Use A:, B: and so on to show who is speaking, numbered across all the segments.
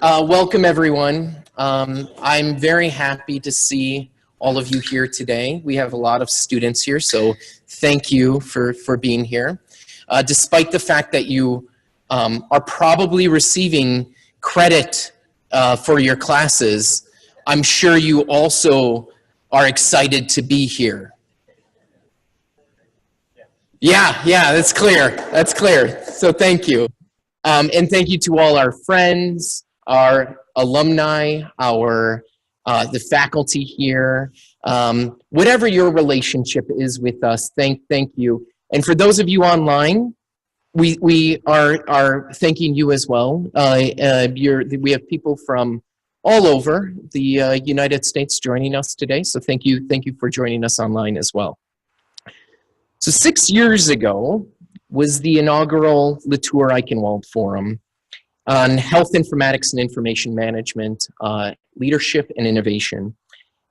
A: Welcome, everyone. I'm very happy to see all of you here today. We have a lot of students here, so thank you for being here. Despite the fact that you are probably receiving credit for your classes, I'm sure you also are excited to be here. Yeah, that's clear. That's clear. So thank you. And thank you to all our friends, our alumni, the faculty here, whatever your relationship is with us, thank you. And for those of you online, we are thanking you as well. We have people from all over the United States joining us today, so thank you for joining us online as well. So 6 years ago was the inaugural LaTour Eichenwald Forum on Health Informatics and Information Management, Leadership and Innovation.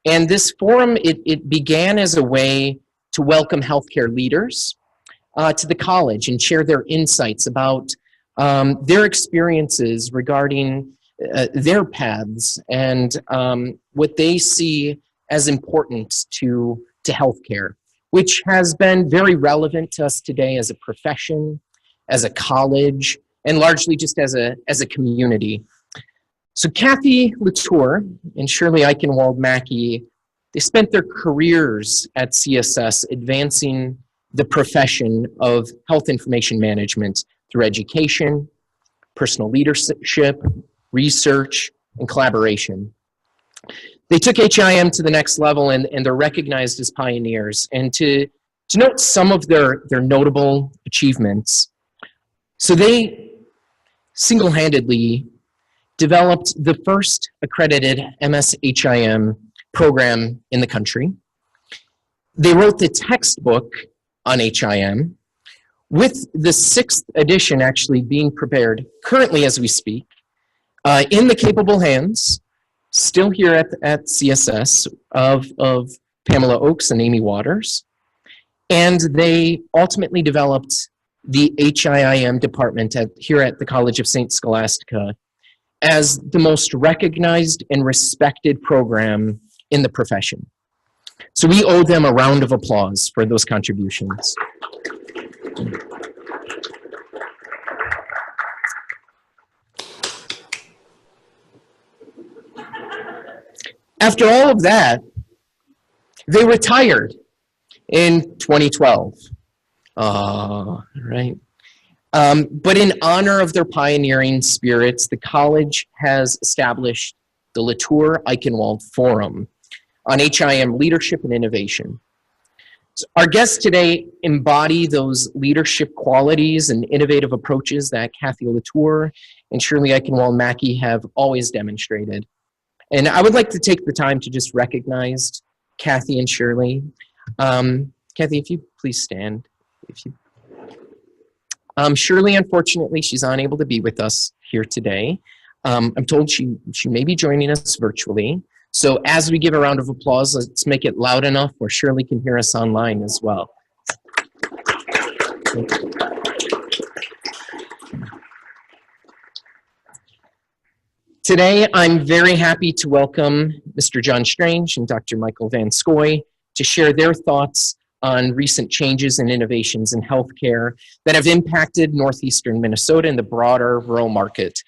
A: And this forum, it began as a way to welcome healthcare leaders to the college and share their insights about their experiences regarding their paths and what they see as important to healthcare, which has been very relevant to us today as a profession, as a college, and largely just as a community. So Kathy LaTour and Shirley Eichenwald Mackey, they spent their careers at CSS advancing the profession of health information management through education, personal leadership, research, and collaboration. They took HIIM to the next level and they're recognized as pioneers. And to note some of their notable achievements, so they single-handedly developed the first accredited MS-HIM program in the country. They wrote the textbook on HIM, with the 6th edition actually being prepared currently as we speak, in the capable hands, still here at CSS, of Pamela Oakes and Amy Waters. And they ultimately developed the HIIM department here at the College of St. Scholastica as the most recognized and respected program in the profession. So we owe them a round of applause for those contributions. After all of that, they retired in 2012. Right. But in honor of their pioneering spirits, the college has established the LaTour Eichenwald Forum on HIM leadership and innovation. So our guests today embody those leadership qualities and innovative approaches that Kathy LaTour and Shirley Eichenwald Mackey have always demonstrated. And I would like to take the time to just recognize Kathy and Shirley. Kathy, if you please stand. Shirley, unfortunately, she's unable to be with us here today. I'm told she may be joining us virtually. So as we give a round of applause, let's make it loud enough where Shirley can hear us online as well. Today, I'm very happy to welcome Mr. John Strange and Dr. Michael Van Scoy to share their thoughts on recent changes and innovations in healthcare that have impacted northeastern Minnesota and the broader rural market.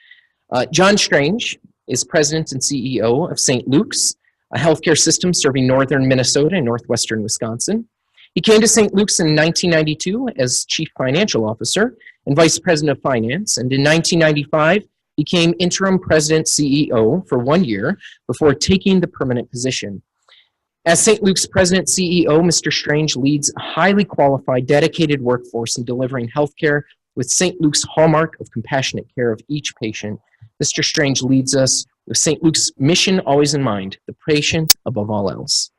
A: John Strange is president and CEO of St. Luke's, a healthcare system serving northern Minnesota and northwestern Wisconsin. He came to St. Luke's in 1992 as chief financial officer and vice president of finance, and in 1995 became interim president CEO for 1 year before taking the permanent position. As St. Luke's president CEO, Mr. Strange leads a highly qualified, dedicated workforce in delivering healthcare with St. Luke's hallmark of compassionate care of each patient. Mr. Strange leads us with St. Luke's mission always in mind, the patient above all else.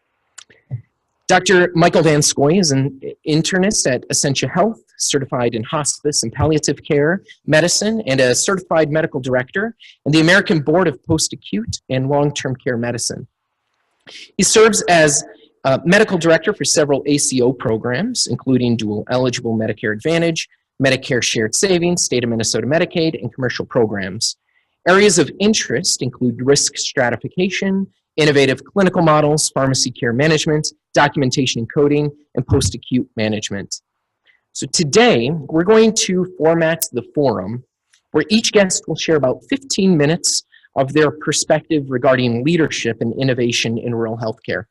A: Dr. Michael Van Scoy is an internist at Essentia Health, certified in hospice and palliative care medicine, and a certified medical director in the American Board of Post-Acute and Long-Term Care Medicine. He serves as medical director for several ACO programs, including dual eligible Medicare Advantage, Medicare Shared Savings, State of Minnesota Medicaid, and commercial programs. Areas of interest include risk stratification, innovative clinical models, pharmacy care management, documentation and coding, and post-acute management. So today, we're going to format the forum where each guest will share about 15 minutes of their perspective regarding leadership and innovation in rural healthcare.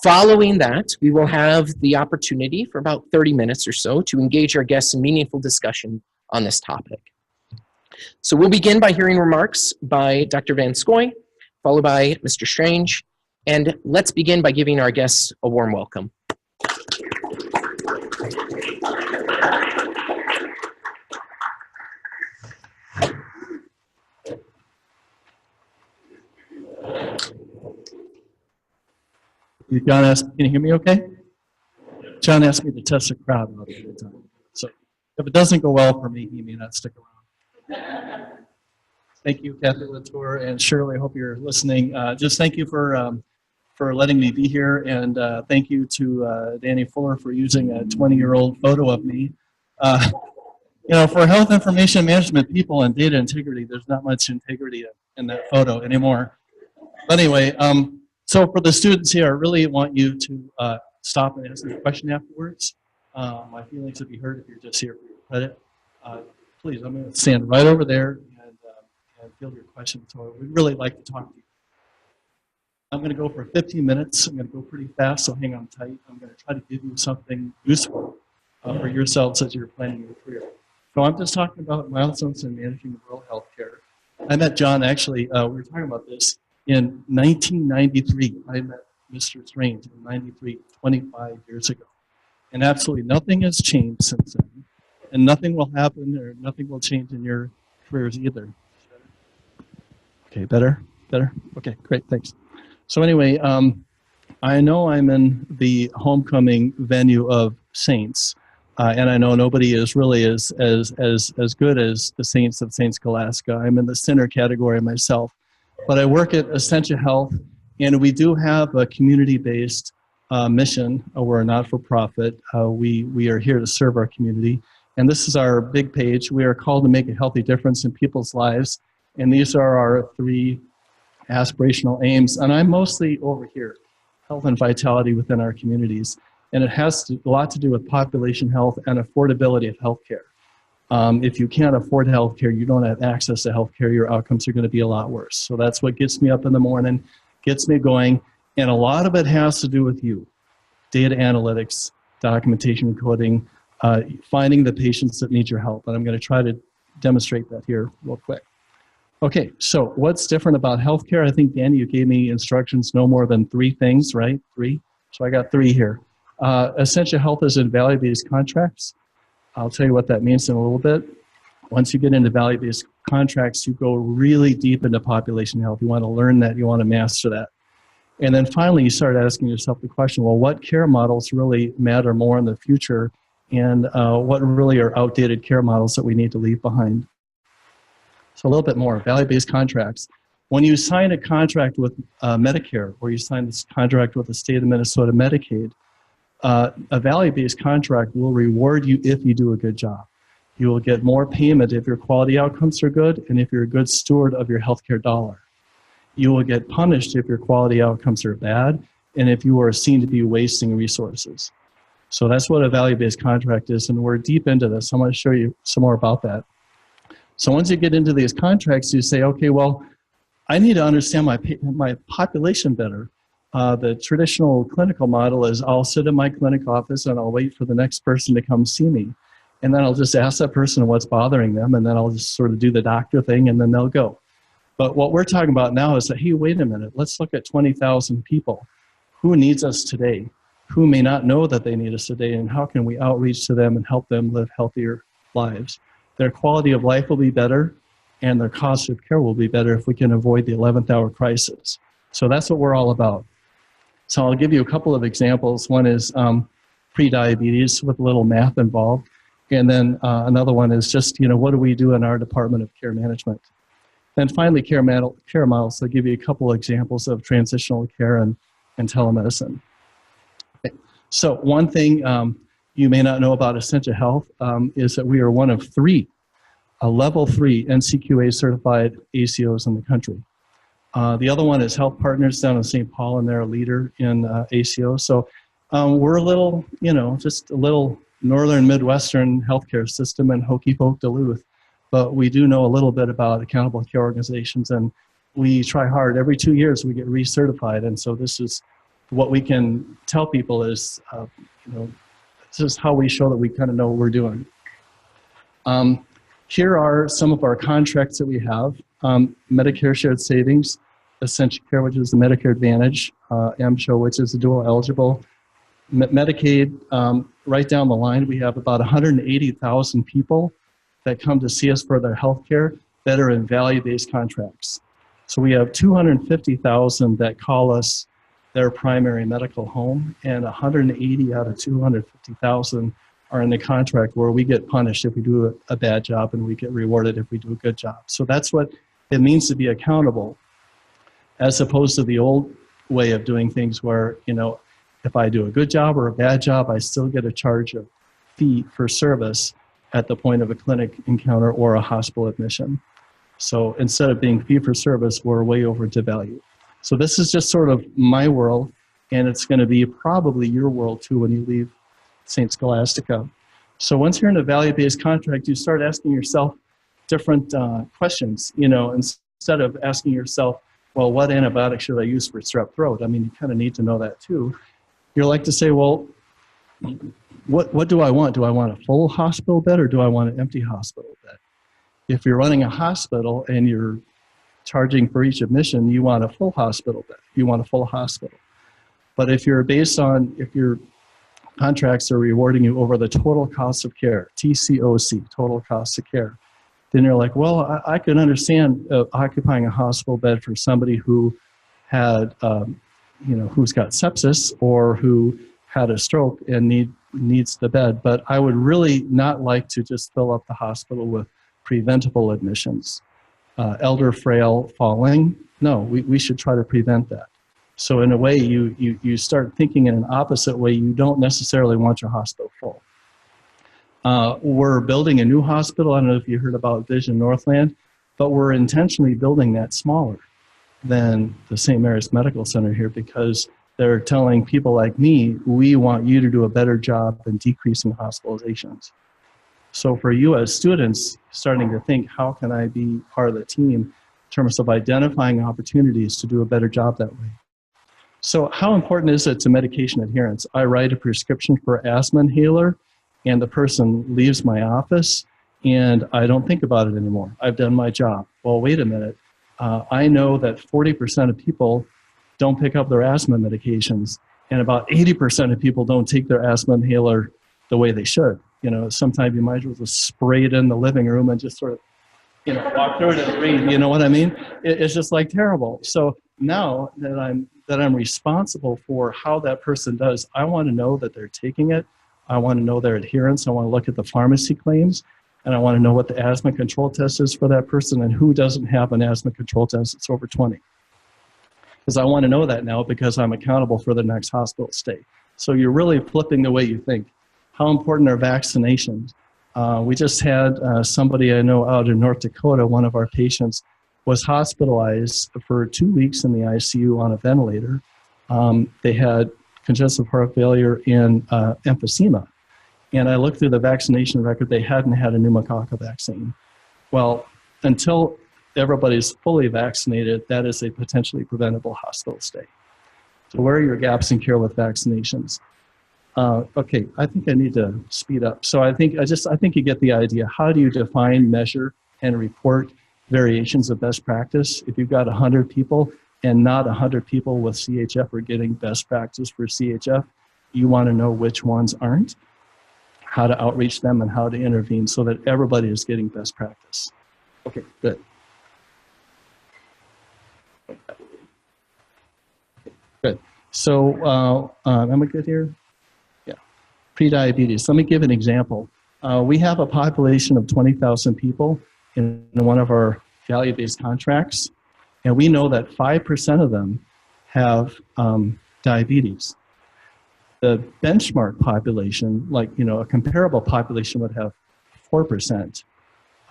A: Following that, we will have the opportunity for about 30 minutes or so to engage our guests in meaningful discussion on this topic. So we'll begin by hearing remarks by Dr. Van Scoy, followed by Mr. Strange, and let's begin by giving our guests a warm welcome.
B: John asked, can you hear me okay? John asked me to test the crowd out every time. So if it doesn't go well for me, he may not stick around. Thank you, Kathy, LaTour, and Shirley. I hope you're listening. Just thank you for letting me be here, and thank you to Danny Fuller for using a 20-year-old photo of me. You know, for health information management people and data integrity, there's not much integrity in that photo anymore. But anyway, so for the students here, I really want you to stop and ask me a question afterwards. My feelings will be hurt if you're just here for your credit. Please, I'm going to stand right over there and field your questions. So we'd really like to talk to you. I'm going to go for 15 minutes. I'm going to go pretty fast, so hang on tight. I'm going to try to give you something useful for yourselves as you're planning your career. So I'm just talking about milestones in managing rural healthcare. I met John, actually, we were talking about this in 1993. I met Mr. Strange in 93, 25 years ago. And absolutely nothing has changed since then. And nothing will happen or nothing will change in your careers either. Okay, better? Better? Okay, great, thanks. So anyway, I know I'm in the homecoming venue of saints. And I know nobody is really as good as the saints of St. Scholastica. I'm in the sinner category myself. But I work at Essentia Health, and we do have a community-based mission. We're a not-for-profit. We are here to serve our community. And this is our big page. We are called to make a healthy difference in people's lives. And these are our 3 aspirational aims. And I'm mostly over here, health and vitality within our communities. And it has a lot to do with population health and affordability of healthcare. If you can't afford healthcare, you don't have access to healthcare, your outcomes are going to be a lot worse. So that's what gets me up in the morning, gets me going. And a lot of it has to do with you. Data analytics, documentation and coding, finding the patients that need your help. And I'm going to try to demonstrate that here real quick. Okay, so what's different about healthcare? I think, Danny, you gave me instructions no more than 3 things, right? 3? So I got 3 here. Essentia Health is in value-based contracts. I'll tell you what that means in a little bit. Once you get into value-based contracts, you go really deep into population health. You want to learn that. You want to master that. And then finally, you start asking yourself the question, well, what care models really matter more in the future? And what really are outdated care models that we need to leave behind? So a little bit more, value-based contracts. When you sign a contract with Medicare, or you sign this contract with the state of Minnesota Medicaid, a value-based contract will reward you if you do a good job. You will get more payment if your quality outcomes are good and if you're a good steward of your healthcare dollar. You will get punished if your quality outcomes are bad and if you are seen to be wasting resources. So that's what a value-based contract is, and we're deep into this. I'm going to show you some more about that. So once you get into these contracts, you say, okay, well, I need to understand my population better. The traditional clinical model is I'll sit in my clinic office and I'll wait for the next person to come see me. And then I'll just ask that person what's bothering them, and then I'll just sort of do the doctor thing, and then they'll go. But what we're talking about now is that, hey, wait a minute, let's look at 20,000 people. Who needs us today? Who may not know that they need us today, and how can we outreach to them and help them live healthier lives? Their quality of life will be better, and their cost of care will be better if we can avoid the 11th hour crisis. So that's what we're all about. So I'll give you a couple of examples. One is pre-diabetes with a little math involved. And then another one is just, what do we do in our Department of Care Management? And finally, care models. I'll give you a couple of examples of transitional care and telemedicine. Okay. So one thing you may not know about Essentia Health is that we are one of 3 a level 3 NCQA certified ACOs in the country. The other one is Health Partners down in St. Paul, and they're a leader in ACO. So we're a little, just a little northern Midwestern healthcare system in Hokey Pokey Duluth, but we do know a little bit about accountable care organizations, and we try hard. Every 2 years we get recertified, and so this is what we can tell people is, this is how we show that we kind of know what we're doing. Here are some of our contracts that we have. Medicare Shared Savings, Essentia Care, which is the Medicare Advantage, MSHO, which is the dual eligible, Medicaid. Right down the line, we have about 180,000 people that come to see us for their health care that are in value-based contracts. So we have 250,000 that call us their primary medical home, and 180 out of 250,000 are in the contract where we get punished if we do a bad job and we get rewarded if we do a good job. So that's what it means to be accountable, as opposed to the old way of doing things where, if I do a good job or a bad job, I still get a charge of fee for service at the point of a clinic encounter or a hospital admission. So instead of being fee for service, we're way over to value. So this is just sort of my world, and it's going to be probably your world too when you leave St. Scholastica. So once you're in a value-based contract, you start asking yourself different questions, instead of asking yourself, well, what antibiotic should I use for strep throat? I mean, you kind of need to know that too. You're like to say, well, what do I want? Do I want a full hospital bed or do I want an empty hospital bed? If you're running a hospital and you're charging for each admission, you want a full hospital bed. You want a full hospital. But if your contracts are rewarding you over the total cost of care, TCOC, total cost of care, then you're like, well, I can understand occupying a hospital bed for somebody who had, who's got sepsis or who had a stroke and needs the bed. But I would really not like to just fill up the hospital with preventable admissions. Elder, frail, falling. No, we should try to prevent that. So in a way, you start thinking in an opposite way. You don't necessarily want your hospital full. We're building a new hospital. I don't know if you heard about Vision Northland, but we're intentionally building that smaller than the St. Mary's Medical Center here because they're telling people like me, we want you to do a better job in decreasing hospitalizations. So for you as students, starting to think, how can I be part of the team in terms of identifying opportunities to do a better job that way? So how important is it to medication adherence? I write a prescription for asthma inhaler, and the person leaves my office, and I don't think about it anymore. I've done my job. Well, wait a minute. I know that 40% of people don't pick up their asthma medications, and about 80% of people don't take their asthma inhaler the way they should. Sometimes you might as well just spray it in the living room and just sort of, walk through it in the rain. You know what I mean? It's just like terrible. So now that I'm responsible for how that person does, I want to know that they're taking it. I want to know their adherence. I want to look at the pharmacy claims, and I want to know what the asthma control test is for that person and who doesn't have an asthma control test that's over 20. Because I want to know that now because I'm accountable for the next hospital stay. So you're really flipping the way you think. How important are vaccinations? We just had somebody I know out in North Dakota, one of our patients, was hospitalized for 2 weeks in the ICU on a ventilator. They had congestive heart failure and emphysema. And I looked through the vaccination record, they hadn't had a pneumococcal vaccine. Well, until everybody's fully vaccinated, that is a potentially preventable hospital stay. So where are your gaps in care with vaccinations? Okay, I think I need to speed up. So I think you get the idea. How do you define, measure, and report variations of best practice? If you've got 100 people and not 100 people with CHF are getting best practice for CHF, you want to know which ones aren't, how to outreach them, and how to intervene so that everybody is getting best practice. Okay, good. Good. So am I good here? Yeah. Prediabetes. Let me give an example. We have a population of 20,000 people in one of our value-based contracts, and we know that 5% of them have diabetes. The benchmark population, like a comparable population would have 4%.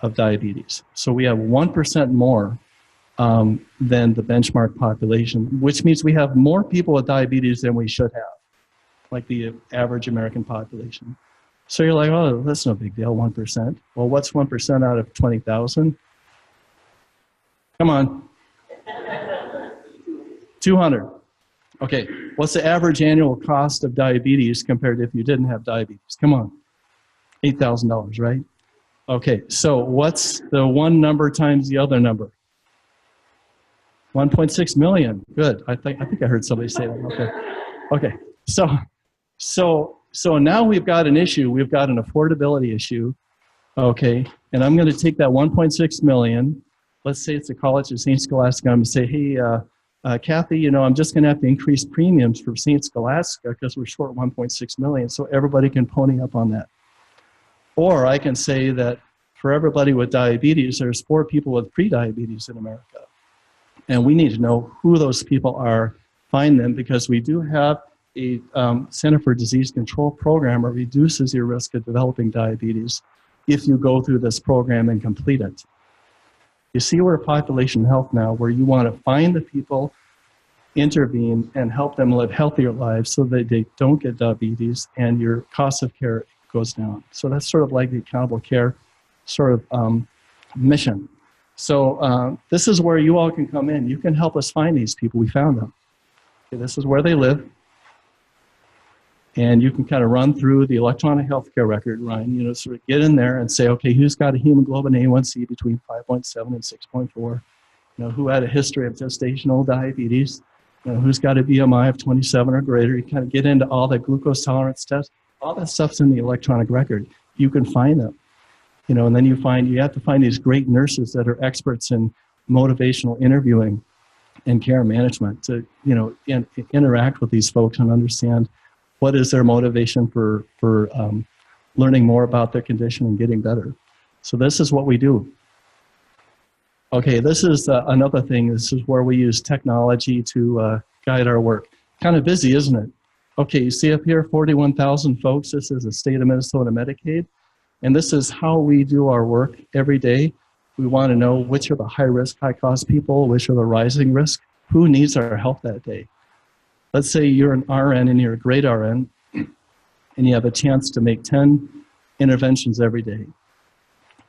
B: of diabetes. So we have 1% more than the benchmark population, which means we have more people with diabetes than we should have, like the average American population. So you're like, oh, that's no big deal, 1%. Well, what's 1% out of 20,000? Come on. 200. Okay, what's the average annual cost of diabetes compared to if you didn't have diabetes? Come on. $8,000, right? Okay, so what's the one number times the other number? 1.6 million. Good. I think I heard somebody say that. Okay. So now we've got an issue. We've got an affordability issue. Okay. And I'm going to take that 1.6 million. Let's say it's a college at St. Scholastica. I'm going to say, hey, Kathy, you know, I'm just going to have to increase premiums for St. Scholastica because we're short 1.6 million. So everybody can pony up on that. Or I can say that for everybody with diabetes, there's 4 people with prediabetes in America. And we need to know who those people are, find them, because we do have a Center for Disease Control program that reduces your risk of developing diabetes if you go through this program and complete it. You see, we're population health now, where you want to find the people, intervene, and help them live healthier lives so that they don't get diabetes and your cost of care goes down. So that's sort of like the accountable care sort of mission. So this is where you all can come in. You can help us find these people. We found them. Okay, this is where they live. And you can kind of run through the electronic healthcare record, Ryan, you know, sort of get in there and say, okay, who's got a hemoglobin A1C between 5.7 and 6.4? You know, who had a history of gestational diabetes? You know, who's got a BMI of 27 or greater? You kind of get into all the glucose tolerance tests. All that stuff's in the electronic record. You can find them. You know, and then you have to find these great nurses that are experts in motivational interviewing and care management to, you know, interact with these folks and understand what is their motivation for learning more about their condition and getting better. So this is what we do. Okay, this is another thing. This is where we use technology to guide our work. Kind of busy, isn't it? Okay, you see up here, 41,000 folks. This is the state of Minnesota Medicaid. And this is how we do our work every day. We want to know which are the high-risk, high-cost people, which are the rising risk, who needs our help that day. Let's say you're an RN and you're a great RN, and you have a chance to make 10 interventions every day.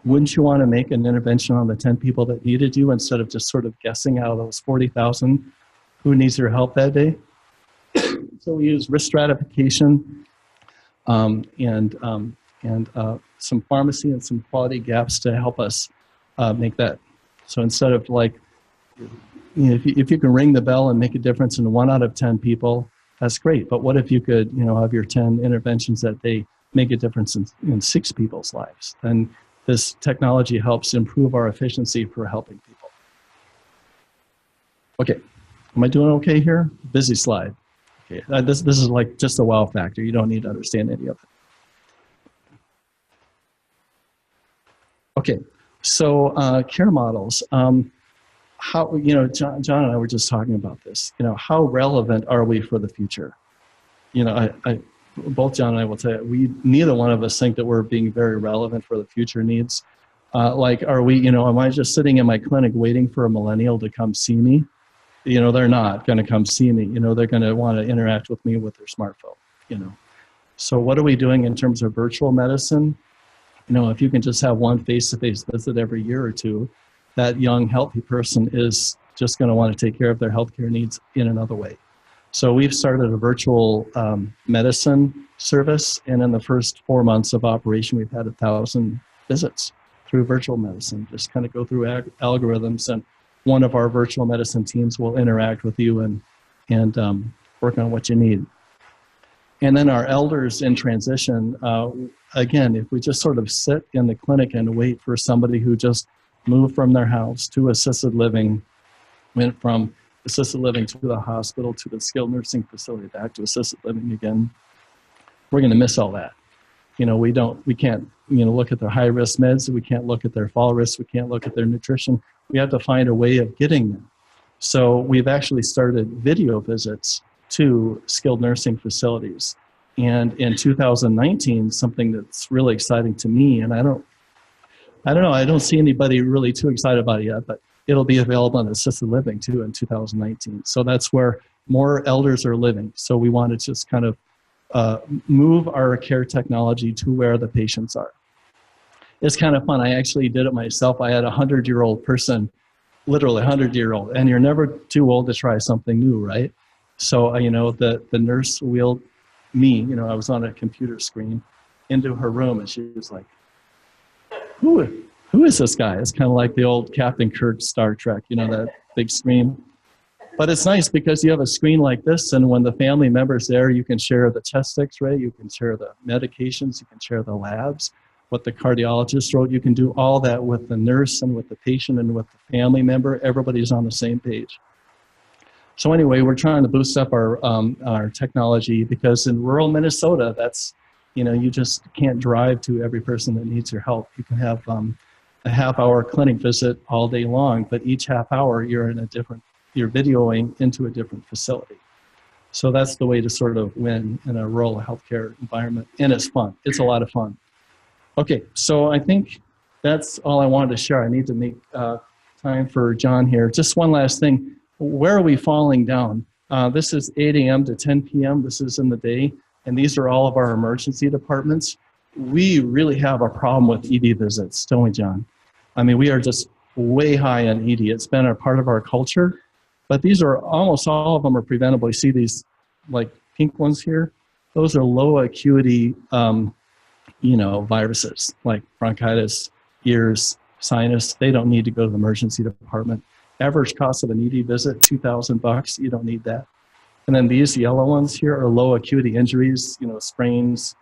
B: Wouldn't you want to make an intervention on the 10 people that needed you instead of just sort of guessing out of those 40,000 who needs your help that day? So we use risk stratification and some pharmacy and some quality gaps to help us make that. So instead of like, you know, if you can ring the bell and make a difference in 1 out of 10 people, that's great. But what if you could, you know, have your 10 interventions that they make a difference in 6 people's lives? Then this technology helps improve our efficiency for helping people. Okay, am I doing okay here? Busy slide. Okay, this is like just a wow factor. You don't need to understand any of it. Okay, so care models. How, you know, John and I were just talking about this. You know, how relevant are we for the future? You know, both John and I will tell you, neither one of us think that we're being very relevant for the future needs. Like, are we, you know, am I just sitting in my clinic waiting for a millennial to come see me? You know, they're not going to come see me. You know, they're going to want to interact with me with their smartphone, you know. So what are we doing in terms of virtual medicine? You know, if you can just have one face-to-face visit every year or two, that young, healthy person is just going to want to take care of their healthcare needs in another way. So we've started a virtual medicine service, and in the first 4 months of operation, we've had 1,000 visits through virtual medicine. Just kind of go through algorithms, and one of our virtual medicine teams will interact with you and work on what you need. And then our elders in transition, again, if we just sort of sit in the clinic and wait for somebody who just moved from their house to assisted living, went from assisted living to the hospital to the skilled nursing facility back to assisted living again, we're going to miss all that. You know, we can't, you know, look at their high risk meds. We can't look at their fall risk. We can't look at their nutrition. We have to find a way of getting them. So we've actually started video visits to skilled nursing facilities. And in 2019, something that's really exciting to me, and I I don't know. I don't see anybody really too excited about it yet, but it'll be available in assisted living too in 2019. So that's where more elders are living. So we want to just kind of move our care technology to where the patients are. It's kind of fun. I actually did it myself. I had a 100-year-old person, literally 100-year-old, and you're never too old to try something new, right? So, the nurse wheeled me, I was on a computer screen, into her room, and she was like, who is this guy? It's kind of like the old Captain Kirk Star Trek, that big screen. But it's nice because you have a screen like this, and when the family member's there, you can share the chest x-ray, you can share the medications, you can share the labs, what the cardiologist wrote. You can do all that with the nurse and with the patient and with the family member. Everybody's on the same page. So anyway, we're trying to boost up our technology because in rural Minnesota, that's, you just can't drive to every person that needs your help. You can have a half-hour clinic visit all day long, but each half hour you're videoing into a different facility. So that's the way to sort of win in a rural healthcare environment, and it's fun. It's a lot of fun. Okay, so I think that's all I wanted to share. I need to make time for John here. Just one last thing. Where are we falling down? This is 8 a.m. to 10 p.m. This is in the day, and these are all of our emergency departments. We really have a problem with ED visits, don't we, John? I mean, we are just way high on ED. It's been a part of our culture, but these are almost all of them are preventable. You see these like pink ones here? Those are low acuity, viruses like bronchitis, ears, sinus. They don't need to go to the emergency department. Average cost of an ED visit, $2,000. You don't need that. And then these yellow ones here are low acuity injuries, sprains,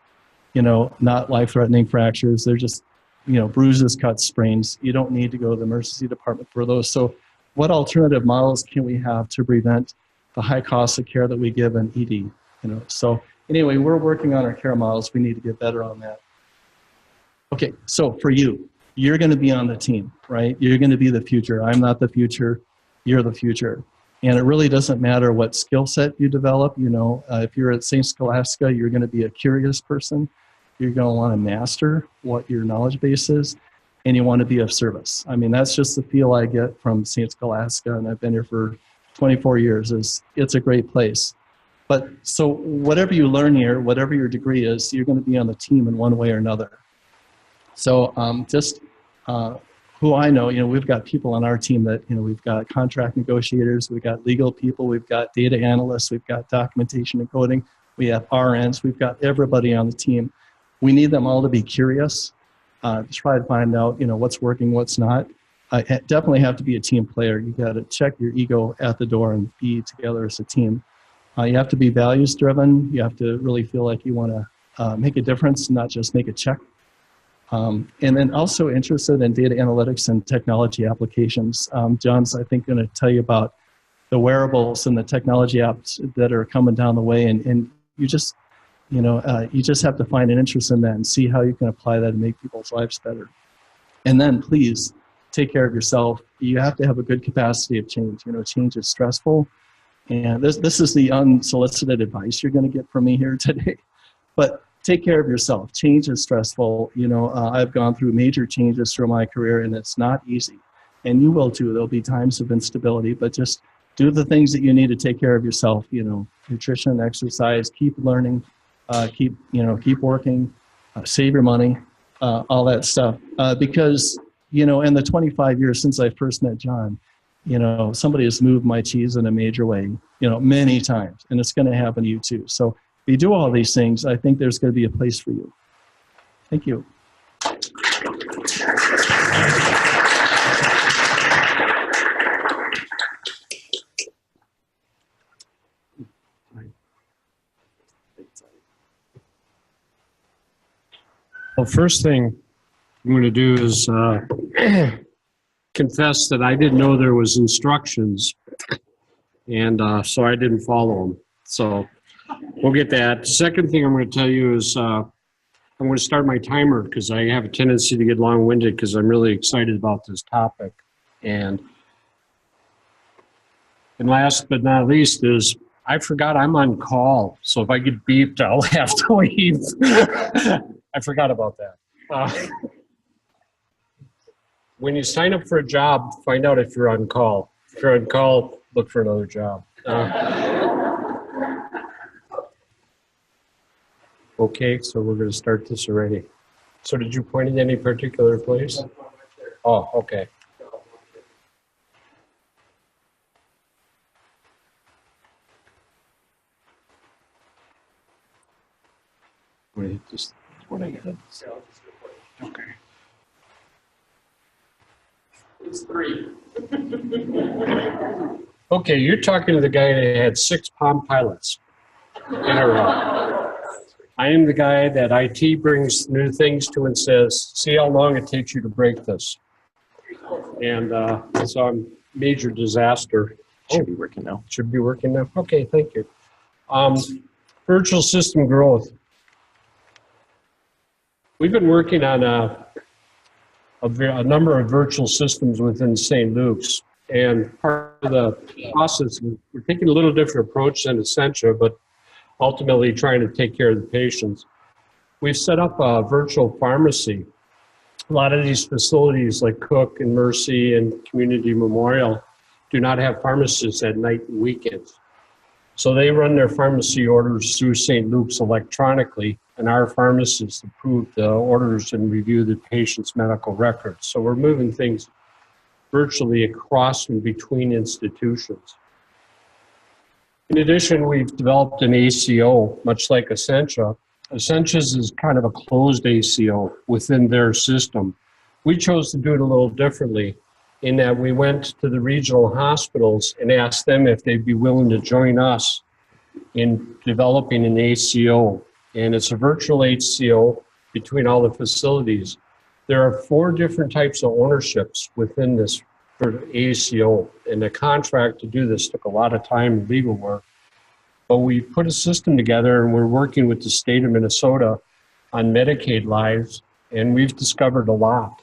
B: not life-threatening fractures. They're just, bruises, cuts, sprains. You don't need to go to the emergency department for those. So what alternative models can we have to prevent the high cost of care that we give in ED? So anyway, we're working on our care models. We need to get better on that. Okay, so for you, you're going to be on the team, right? You're going to be the future. I'm not the future. You're the future. And it really doesn't matter what skill set you develop. If you're at St. Scholastica, you're going to be a curious person. You're going to want to master what your knowledge base is, and you want to be of service. I mean, that's just the feel I get from St. Scholastica, and I've been here for 24 years. It's a great place. But so whatever you learn here, whatever your degree is, you're going to be on the team in one way or another. So who I know, we've got people on our team that, we've got contract negotiators, we've got legal people, we've got data analysts, we've got documentation and coding, we have RNs, we've got everybody on the team. We need them all to be curious, to try to find out, what's working, what's not. Definitely have to be a team player. You got to check your ego at the door and be together as a team. You have to be values driven. You have to really feel like you want to make a difference, not just make a check. And then also interested in data analytics and technology applications. John's, I think, going to tell you about the wearables and the technology apps that are coming down the way. And you just, you just have to find an interest in that and see how you can apply that and make people's lives better. And then please take care of yourself. You have to have a good capacity of change. Change is stressful. And this is the unsolicited advice you're going to get from me here today. But take care of yourself. Change is stressful. I've gone through major changes through my career, and it's not easy. And you will too. There'll be times of instability, but just do the things that you need to take care of yourself. Nutrition, exercise, keep learning, keep working, save your money, all that stuff. Because, in the 25 years since I first met John, somebody has moved my cheese in a major way, many times, and it's going to happen to you too. So if you do all these things, I think there's going to be a place for you. Thank you.
C: Well, first thing I'm going to do is confess that I didn't know there was instructions, and so I didn't follow them. So we'll get that. The second thing I'm going to tell you is I'm going to start my timer because I have a tendency to get long-winded because I'm really excited about this topic. And last but not least is I forgot I'm on call. So if I get beeped, I'll have to leave. I forgot about that. when you sign up for a job, find out if you're on call. If you're on call, look for another job. Okay, so we're going to start this already. So did you point at any particular place? Oh, okay. I'm going to hit this. What I got. Okay.
A: It's 3.
C: Okay, you're talking to the guy that had 6 Palm Pilots in a row. I am the guy that IT brings new things to and says, see how long it takes you to break this. And so I'm major disaster.
A: Should be working now.
C: Should be working now. Okay, thank you. Virtual system growth. We've been working on a number of virtual systems within St. Luke's. And part of the process, we're taking a little different approach than Essentia, but ultimately trying to take care of the patients. We've set up a virtual pharmacy. A lot of these facilities like Cook and Mercy and Community Memorial do not have pharmacists at night and weekends. So they run their pharmacy orders through St. Luke's electronically, and our pharmacists approve the orders and review the patient's medical records. So we're moving things virtually across and between institutions. In addition, we've developed an ACO, much like Essentia. Essentia's is kind of a closed ACO within their system. We chose to do it a little differently in that we went to the regional hospitals and asked them if they'd be willing to join us in developing an ACO. And it's a virtual ACO between all the facilities. There are 4 different types of ownerships within this ACO, and the contract to do this took a lot of time and legal work. But we put a system together, and we're working with the state of Minnesota on Medicaid lives, and we've discovered a lot.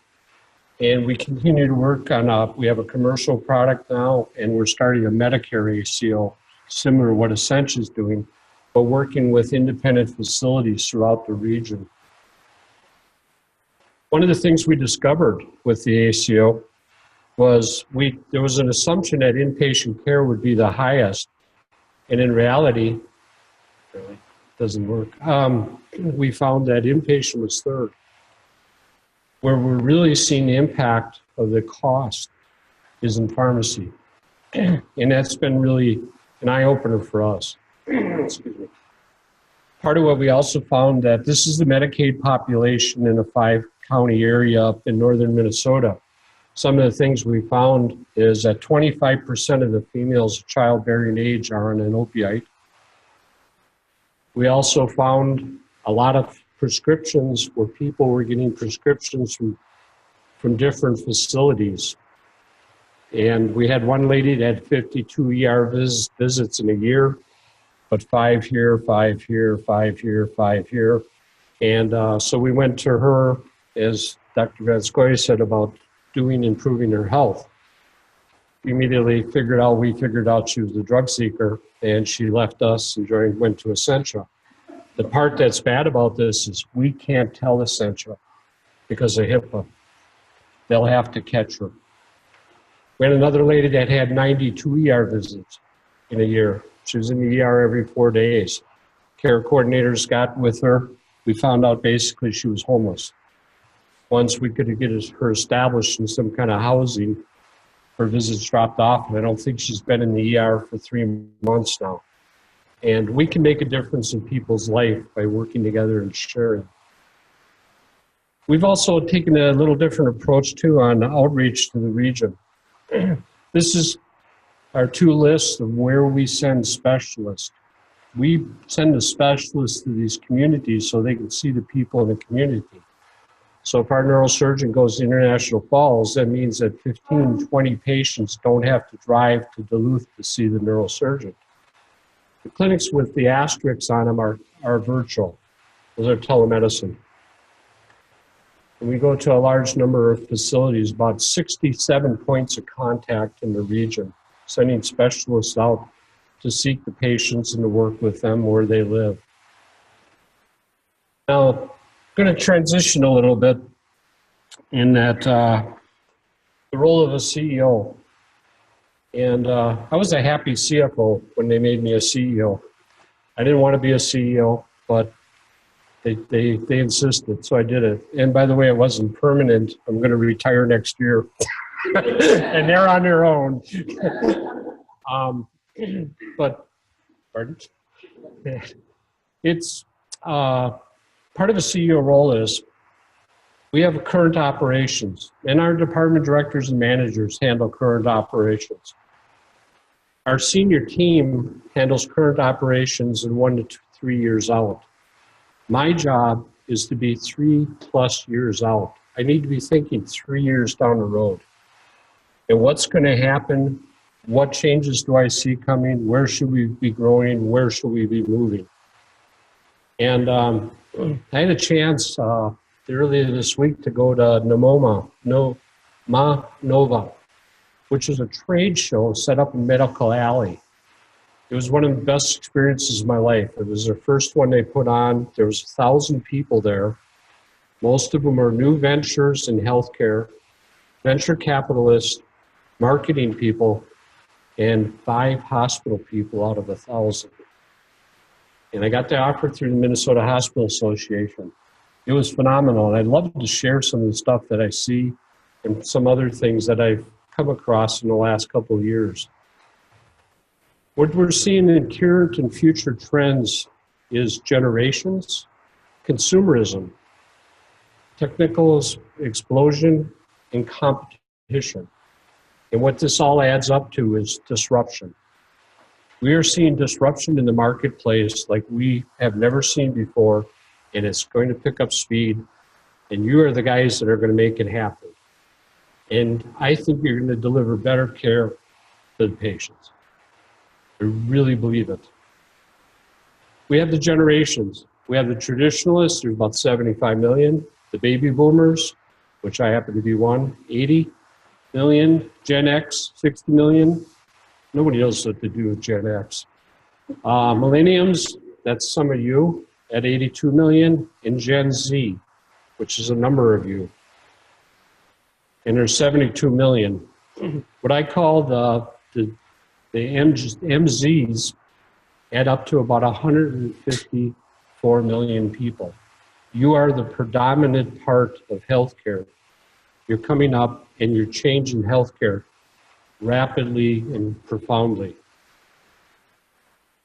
C: And we continue to work on we have a commercial product now, and we're starting a Medicare ACO, similar to what Essentia is doing, but working with independent facilities throughout the region. One of the things we discovered with the ACO was there was an assumption that inpatient care would be the highest, and in reality, it doesn't work. We found that inpatient was third. Where we're really seeing the impact of the cost is in pharmacy, and that's been really an eye-opener for us. Excuse me. Part of what we also found that this is the Medicaid population in a 5-county area up in northern Minnesota. Some of the things we found is that 25% of the females of childbearing age are on an opioid. We also found a lot of prescriptions where people were getting prescriptions from different facilities. And we had one lady that had 52 ER visits in a year, but 5 here, 5 here, 5 here, 5 here. And so we went to her, as Dr. Scoy said, about improving her health. We immediately figured out she was a drug seeker, and she left us and went to Essentia. The part that's bad about this is we can't tell Essentia because of HIPAA. They'll have to catch her. We had another lady that had 92 ER visits in a year. She was in the ER every 4 days. Care coordinators got with her. We found out basically she was homeless. Once we could get her established in some kind of housing, her visits dropped off, and I don't think she's been in the ER for 3 months now. And we can make a difference in people's life by working together and sharing. We've also taken a little different approach too on outreach to the region. This is our 2 lists of where we send specialists. We send the specialists to these communities so they can see the people in the community. So if our neurosurgeon goes to International Falls, that means that 15, 20 patients don't have to drive to Duluth to see the neurosurgeon. The clinics with the asterisks on them are virtual. Those are telemedicine. And we go to a large number of facilities, about 67 points of contact in the region, sending specialists out to seek the patients and to work with them where they live. Now, I'm going to transition a little bit in that the role of a CEO. And I was a happy CFO when they made me a CEO. I didn't want to be a CEO, but they insisted, so I did it. And by the way, it wasn't permanent. I'm going to retire next year. And they're on their own. But, pardon? It's part of a CEO role is we have current operations, and our department directors and managers handle current operations. Our senior team handles current operations in 1 to 3 years out. My job is to be 3+ years out. I need to be thinking 3 years down the road. And what's going to happen? What changes do I see coming? Where should we be growing? Where should we be moving? And I had a chance earlier this week to go to Nova, which is a trade show set up in Medical Alley. It was one of the best experiences of my life. It was the first one they put on. There was 1,000 people there. Most of them are new ventures in healthcare, venture capitalists, marketing people, and 5 hospital people out of 1,000. And I got the offer through the Minnesota Hospital Association. It was phenomenal, and I'd love to share some of the stuff that I see and some other things that I've come across in the last couple of years. What we're seeing in current and future trends is generations, consumerism, technical explosion, and competition. And what this all adds up to is disruption. We are seeing disruption in the marketplace like we have never seen before, and it's going to pick up speed, and you are the guys that are going to make it happen. And I think you're going to deliver better care to the patients. I really believe it. We have the generations. We have the traditionalists, there's about 75 million. The baby boomers, which I happen to be one, 80 million. Gen X, 60 million. Nobody knows what to do with Gen X. Millenniums, that's some of you, at 82 million. And Gen Z, which is a number of you. And there's 72 million. What I call the MZs add up to about 154 million people. You are the predominant part of healthcare. You're coming up and you're changing healthcare rapidly and profoundly.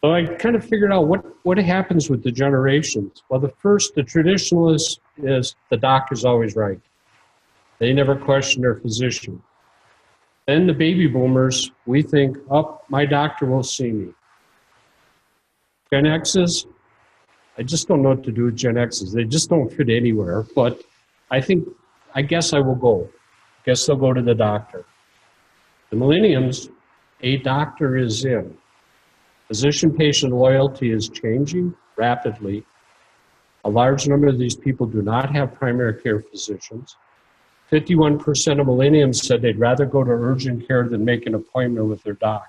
C: So I kind of figured out what happens with the generations. Well, the traditionalist is the doc is always right. They never question their physician. Then the baby boomers, we think, oh, my doctor will see me. Gen X's, I just don't know what to do with Gen X's. They just don't fit anywhere, but I guess I will go. Guess they'll go to the doctor. The millenniums, a doctor is in. Physician-patient loyalty is changing rapidly. A large number of these people do not have primary care physicians. 51% of millennials said they'd rather go to urgent care than make an appointment with their doc.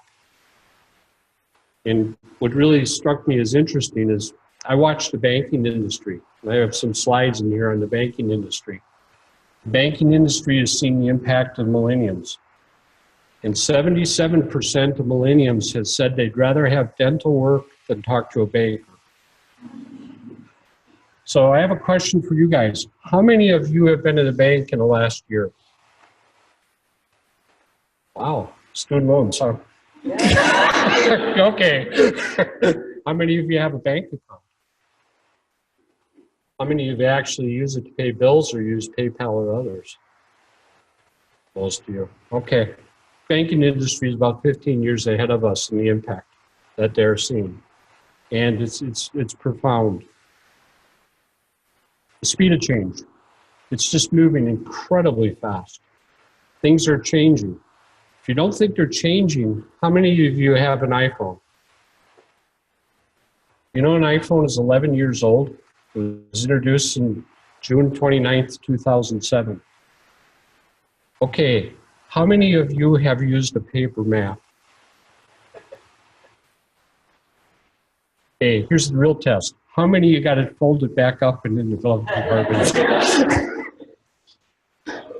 C: And what really struck me as interesting is I watched the banking industry. I have some slides in here on the banking industry. The banking industry has seen the impact of millennials. And 77% of millennials have said they'd rather have dental work than talk to a banker. So I have a question for you guys. How many of you have been to the bank in the last year? Wow, student loans, huh? Okay. How many of you have a bank account? How many of you actually use it to pay bills or use PayPal or others? Most of you. Okay. Banking industry is about 15 years ahead of us in the impact that they're seeing. And it's profound. The speed of change. It's just moving incredibly fast. Things are changing. If you don't think they're changing, how many of you have an iPhone? You know an iPhone is 11 years old. It was introduced in June 29th, 2007. Okay, how many of you have used a paper map? Okay, here's the real test. How many of you got it folded back up and in the glove compartment?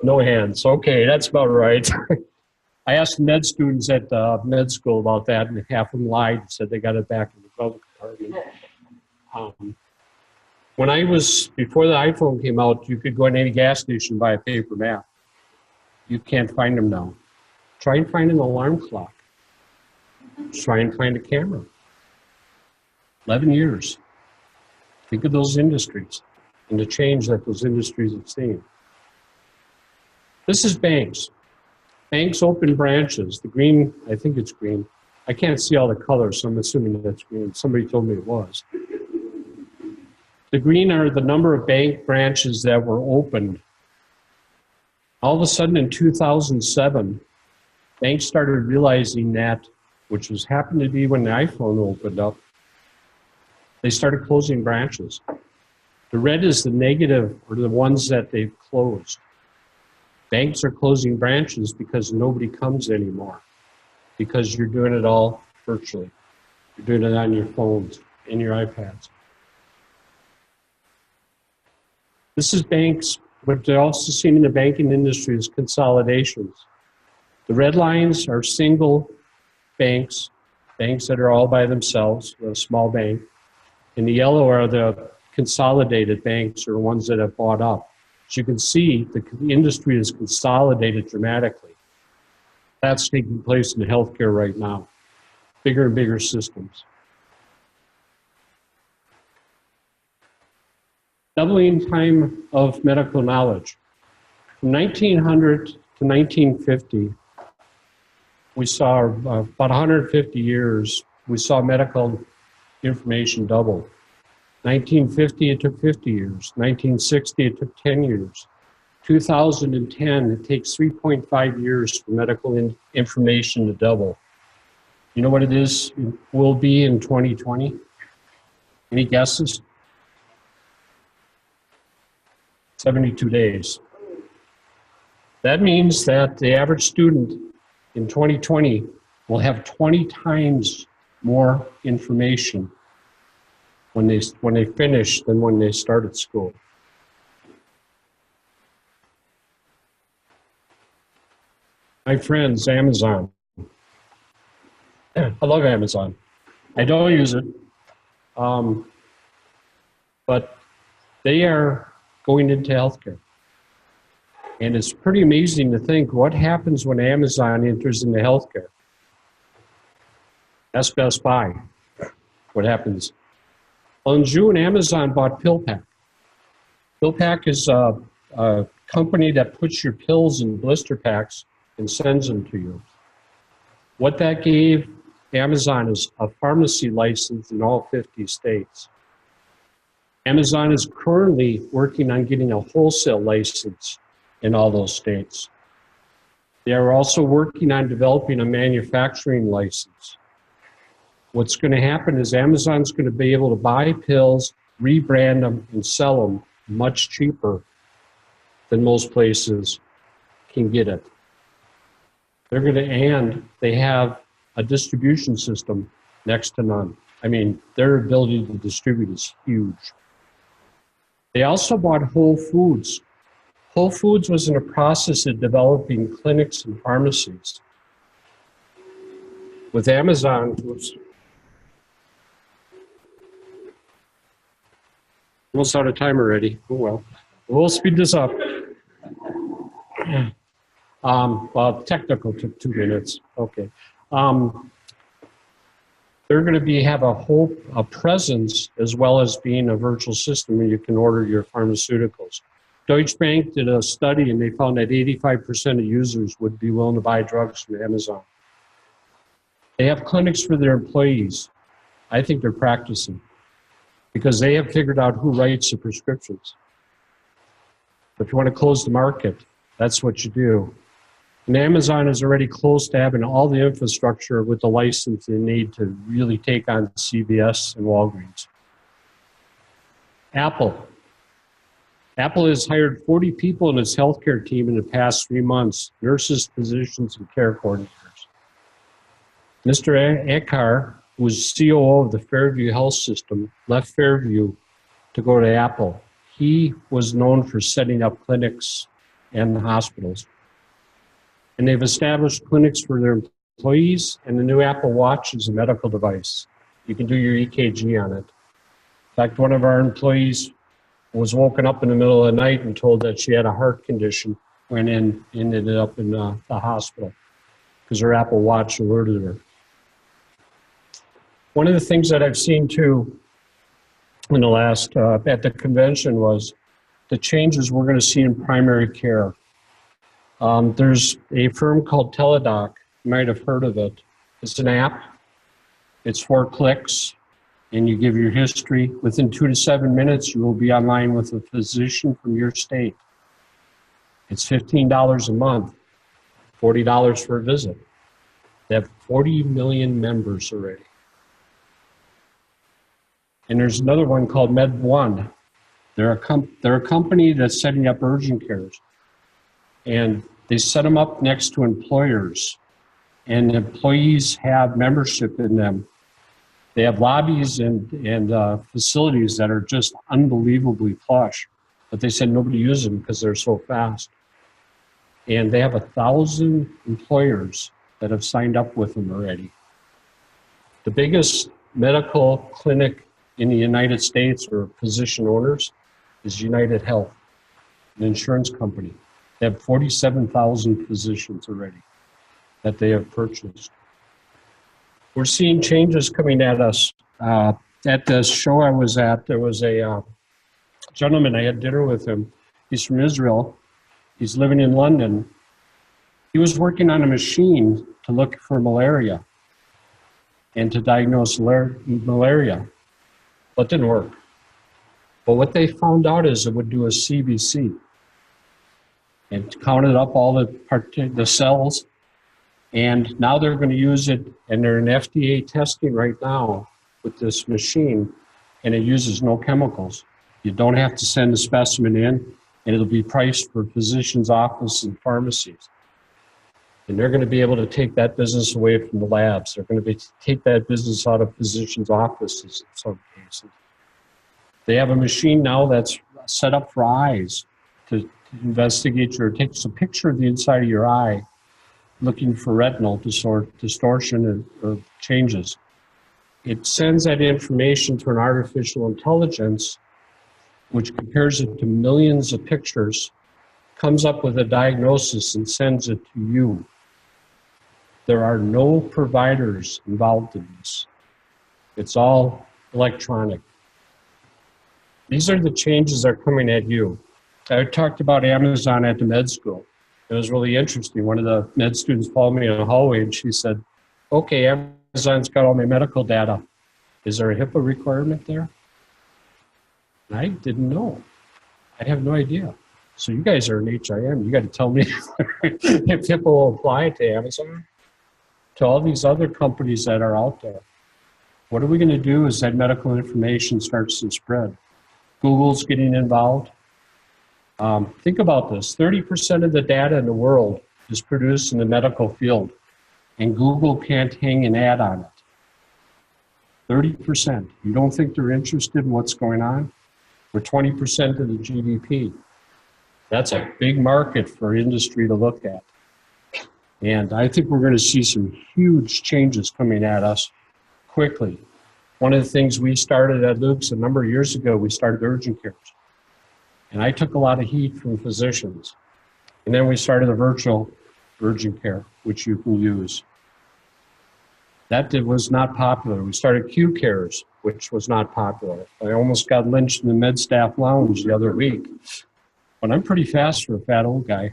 C: No hands. Okay, that's about right. I asked med students at med school about that, and half of them lied and said they got it back in the glove compartment. Before the iPhone came out, you could go in any gas station and buy a paper map. You can't find them now. Try and find an alarm clock. Try and find a camera. 11 years. Think of those industries and the change that those industries have seen. This is banks. Banks open branches. The green, I think it's green. I can't see all the colors, so I'm assuming that's green. Somebody told me it was. The green are the number of bank branches that were opened. All of a sudden in 2007, banks started realizing that, which was happened to be when the iPhone opened up, they started closing branches. The red is the negative, or the ones that they've closed. Banks are closing branches because nobody comes anymore, because you're doing it all virtually. You're doing it on your phones and your iPads. This is banks. What they're also seeing in the banking industry is consolidations. The red lines are single banks, banks that are all by themselves, a small bank. And the yellow are the consolidated banks, or ones that have bought up. As you can see, the industry is consolidated dramatically. That's taking place in healthcare right now. Bigger and bigger systems. Doubling time of medical knowledge. From 1900 to 1950, we saw about 150 years, we saw medical information double. 1950, it took 50 years. 1960, it took 10 years. 2010, it takes 3.5 years for medical information to double. You know what it is, will be in 2020? Any guesses? 72 days. That means that the average student in 2020 will have 20 times more information when they finish than when they started school. My friends, Amazon. I love Amazon. I don't use it, but they are going into healthcare. And it's pretty amazing to think what happens when Amazon enters into healthcare. That's Best Buy. What happens? Well, in June, Amazon bought PillPack. PillPack is a company that puts your pills in blister packs and sends them to you. What that gave Amazon is a pharmacy license in all 50 states. Amazon is currently working on getting a wholesale license in all those states. They are also working on developing a manufacturing license. What's going to happen is Amazon's going to be able to buy pills, rebrand them, and sell them much cheaper than most places can get it. They're going to, and they have a distribution system next to none. I mean, their ability to distribute is huge. They also bought Whole Foods. Whole Foods was in a process of developing clinics and pharmacies. With Amazon, whoops, almost out of time already. Oh well, we'll speed this up. Well, technical took 2 minutes. Okay. They're going to have a presence as well as being a virtual system where you can order your pharmaceuticals. Deutsche Bank did a study and they found that 85% of users would be willing to buy drugs from Amazon. They have clinics for their employees. I think they're practicing because they have figured out who writes the prescriptions. If you want to close the market, that's what you do. And Amazon is already close to having all the infrastructure with the license they need to really take on CVS and Walgreens. Apple. Apple has hired 40 people in its healthcare team in the past 3 months, nurses, physicians, and care coordinators. Mr. Eckhart, who was COO of the Fairview Health System, left Fairview to go to Apple. He was known for setting up clinics and the hospitals. And they've established clinics for their employees, and the new Apple Watch is a medical device. You can do your EKG on it. In fact, one of our employees was woken up in the middle of the night and told that she had a heart condition, went in and ended up in the hospital because her Apple Watch alerted her. One of the things that I've seen too in the last, at the convention was the changes we're going to see in primary care. There's a firm called Teladoc. You might have heard of it. It's an app. It's 4 clicks, and you give your history. Within 2 to 7 minutes, you will be online with a physician from your state. It's $15 a month, $40 for a visit. They have 40 million members already. And there's another one called Med1. They're a company that's setting up urgent cares. And they set them up next to employers. And employees have membership in them. They have lobbies and facilities that are just unbelievably plush. But they said nobody uses them because they're so fast. And they have 1,000 employers that have signed up with them already. The biggest medical clinic in the United States, or physician owners, is United Health, an insurance company. They have 47,000 physicians already that they have purchased. We're seeing changes coming at us. At the show I was at, there was a gentleman, I had dinner with him. He's from Israel. He's living in London. He was working on a machine to look for malaria and to diagnose malaria, but it didn't work. But what they found out is it would do a CBC and counted up all the cells, and now they're going to use it, and they're in FDA testing right now with this machine, and it uses no chemicals. You don't have to send a specimen in, and it'll be priced for physicians' office and pharmacies. And they're going to be able to take that business away from the labs. They're going to take that business out of physicians' offices in some cases. They have a machine now that's set up for eyes to investigate or takes a picture of the inside of your eye, looking for retinal distortion or changes. It sends that information to an artificial intelligence, which compares it to millions of pictures, comes up with a diagnosis and sends it to you. There are no providers involved in this. It's all electronic. These are the changes that are coming at you. I talked about Amazon at the med school. It was really interesting. One of the med students followed me in the hallway and she said, okay, Amazon's got all my medical data. Is there a HIPAA requirement there? And I didn't know. I have no idea. So you guys are an HIM. You got to tell me if HIPAA will apply to Amazon, to all these other companies that are out there. What are we going to do as that medical information starts to spread? Google's getting involved. Think about this. 30% of the data in the world is produced in the medical field, and Google can't hang an ad on it. 30%. You don't think they're interested in what's going on? We're 20% of the GDP. That's a big market for industry to look at. And I think we're going to see some huge changes coming at us quickly. One of the things we started at Luke's a number of years ago, we started urgent cares. And I took a lot of heat from physicians. And then we started a virtual urgent care, which you can use. That was not popular. We started Q cares, which was not popular. I almost got lynched in the med staff lounge the other week. But I'm pretty fast for a fat old guy.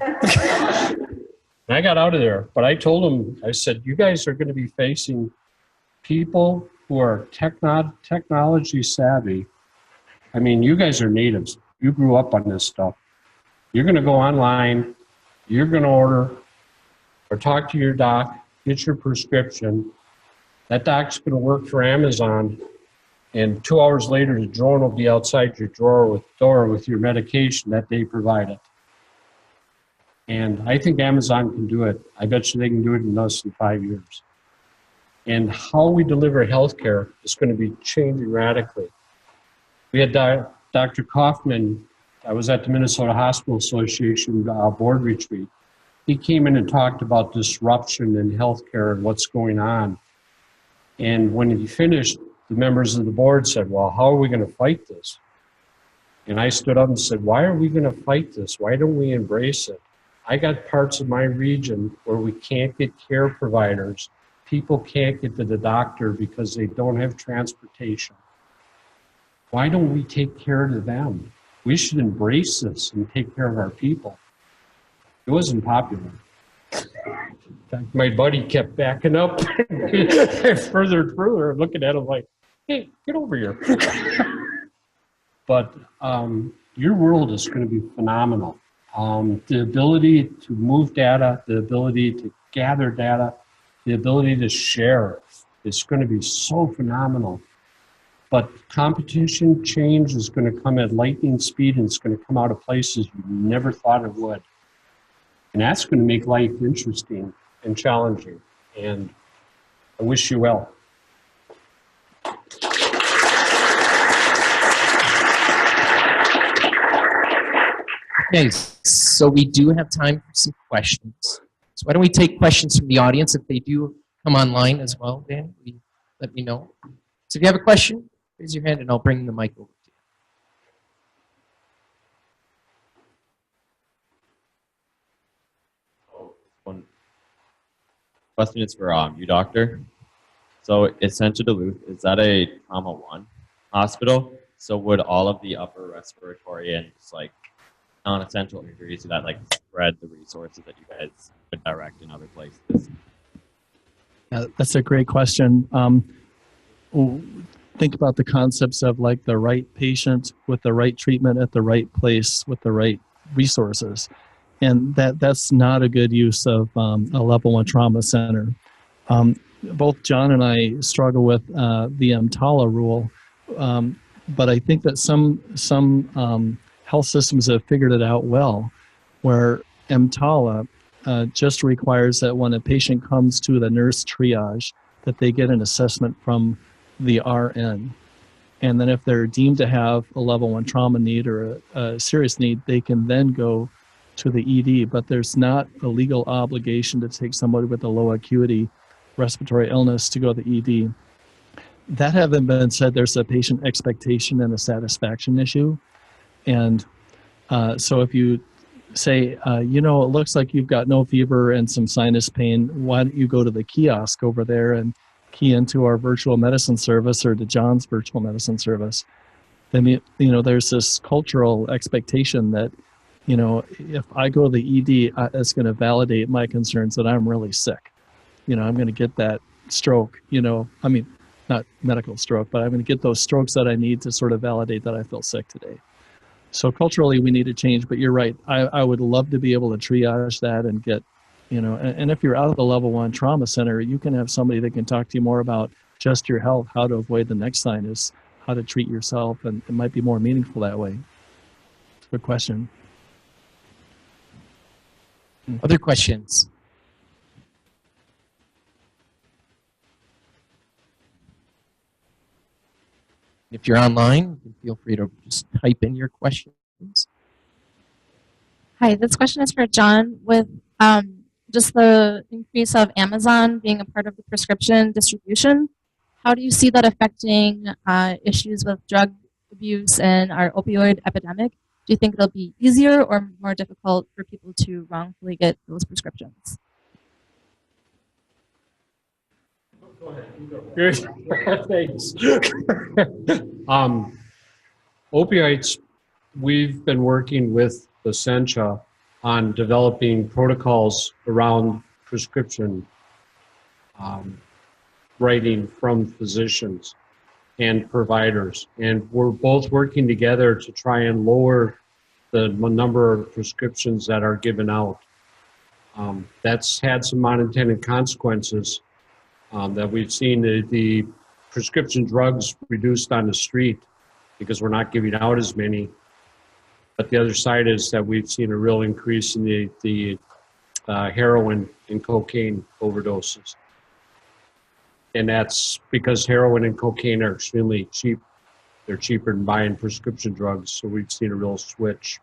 C: And I got out of there. But I told them, I said, you guys are going to be facing people who are technology savvy. I mean, you guys are natives. You grew up on this stuff. You're going to go online, you're going to order or talk to your doc, get your prescription. That doc's going to work for Amazon, and 2 hours later, the drone will be outside your door with your medication that they provided. And I think Amazon can do it. I bet you they can do it in less than 5 years. And how we deliver healthcare is going to be changing radically. We had Dr. Kaufman I was at the Minnesota Hospital Association board retreat. He came in and talked about disruption in healthcare and what's going on. And when he finished, the members of the board said, well, how are we going to fight this? And I stood up and said, why are we going to fight this? Why don't we embrace it? I got parts of my region where we can't get care providers. People can't get to the doctor because they don't have transportation. Why don't we take care of them? We should embrace this and take care of our people. It wasn't popular. In fact, my buddy kept backing up further and further, looking at him like, hey, get over here. But your world is going to be phenomenal. The ability to move data, the ability to gather data, the ability to share is going to be so phenomenal. But competition change is going to come at lightning speed, and it's going to come out of places you never thought it would. And that's going to make life interesting and challenging. And I wish you well.
A: Okay, so we do have time for some questions. So why don't we take questions from the audience? If they do come online as well, Dan, let me know. So if you have a question, raise your hand and I'll bring the mic over to you.
D: One question is for you, doctor. So Essentia Duluth, is that a trauma 1 hospital? So would all of the upper respiratory and just like non-essential injuries that like spread the resources that you guys would direct in other places?
B: That's a great question. Think about the concepts of like the right patient with the right treatment at the right place with the right resources. And that's not a good use of a level 1 trauma center. Both John and I struggle with the EMTALA rule, but I think that some health systems have figured it out well, where EMTALA just requires that when a patient comes to the nurse triage, that they get an assessment from the RN. And then if they're deemed to have a level 1 trauma need or a serious need, they can then go to the ED, but there's not a legal obligation to take somebody with a low acuity respiratory illness to go to the ED. That having been said, there's a patient expectation and a satisfaction issue. And so if you say, you know, it looks like you've got no fever and some sinus pain, why don't you go to the kiosk over there and key into our virtual medicine service or to John's virtual medicine service? Then, you know, there's this cultural expectation that, you know, if I go to the ED, it's going to validate my concerns that I'm really sick. You know, I'm going to get that stroke, you know, I mean, not medical stroke, but I'm going to get those strokes that I need to sort of validate that I feel sick today. So culturally, we need to change, but you're right. I would love to be able to triage that and get, you know, and if you're out of the level 1 trauma center, you can have somebody that can talk to you more about just your health, how to avoid the next sinus, how to treat yourself, and it might be more meaningful that way. Good question.
A: Other questions? If you're online, you can feel free to just type in your questions.
E: Hi, this question is for John. With just the increase of Amazon being a part of the prescription distribution, how do you see that affecting issues with drug abuse and our opioid epidemic? Do you think it'll be easier or more difficult for people to wrongfully get those prescriptions?
C: Go ahead. Thanks. Opioids, we've been working with Essentia on developing protocols around prescription writing from physicians and providers. And we're both working together to try and lower the number of prescriptions that are given out. That's had some unintended consequences. That we've seen the prescription drugs reduced on the street because we're not giving out as many. But the other side is that we've seen a real increase in the heroin and cocaine overdoses. And that's because heroin and cocaine are extremely cheap they're cheaper than buying prescription drugs. So we've seen a real switch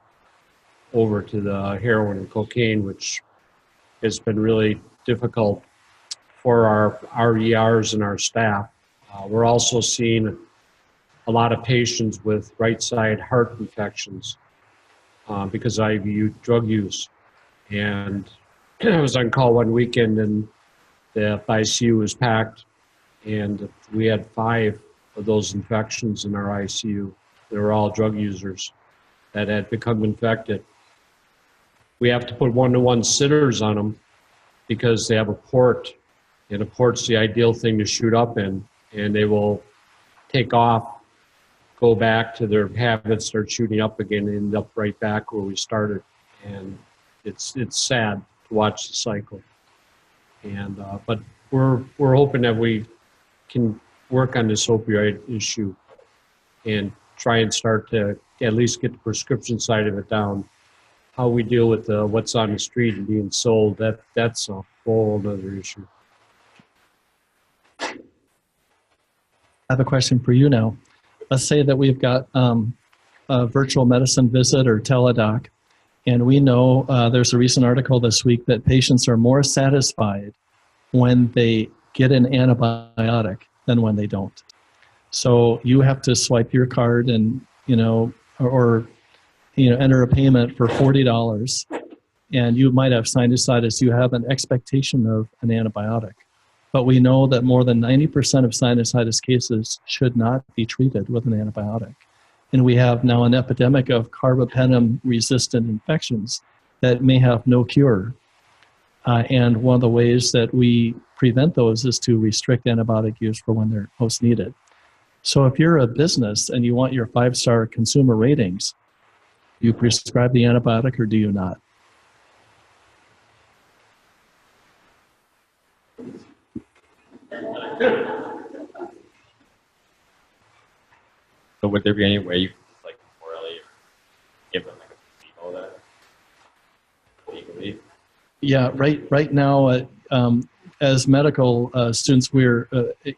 C: over to the heroin and cocaine, which has been really difficult for our ERs and our staff. We're also seeing a lot of patients with right side heart infections because of IV drug use. And I was on call one weekend and the ICU was packed, and we had 5 of those infections in our ICU. They were all drug users that had become infected. We have to put 1-to-1 sitters on them because they have a port, and a port's the ideal thing to shoot up in, and they will take off, go back to their habits, start shooting up again, and end up right back where we started. And it's sad to watch the cycle. And but we're hoping that we can work on this opioid issue and try and start to at least get the prescription side of it down. How we deal with what's on the street and being sold, that's a whole other issue.
B: I have a question for you now. Let's say that we've got a virtual medicine visit or teledoc, and we know there's a recent article this week that patients are more satisfied when they get an antibiotic than when they don't. So you have to swipe your card and, or enter a payment for $40, and you might have sinusitis. You have an expectation of an antibiotic. But we know that more than 90% of sinusitis cases should not be treated with an antibiotic. And we have now an epidemic of carbapenem-resistant infections that may have no cure. And one of the ways that we prevent those is to restrict antibiotic use for when they're most needed. So if you're a business and you want your 5-star consumer ratings, do you prescribe the antibiotic or do you not?
D: So would there be any way you could just like morally give them like a placebo then legally?
B: Yeah, right now, as medical students, we're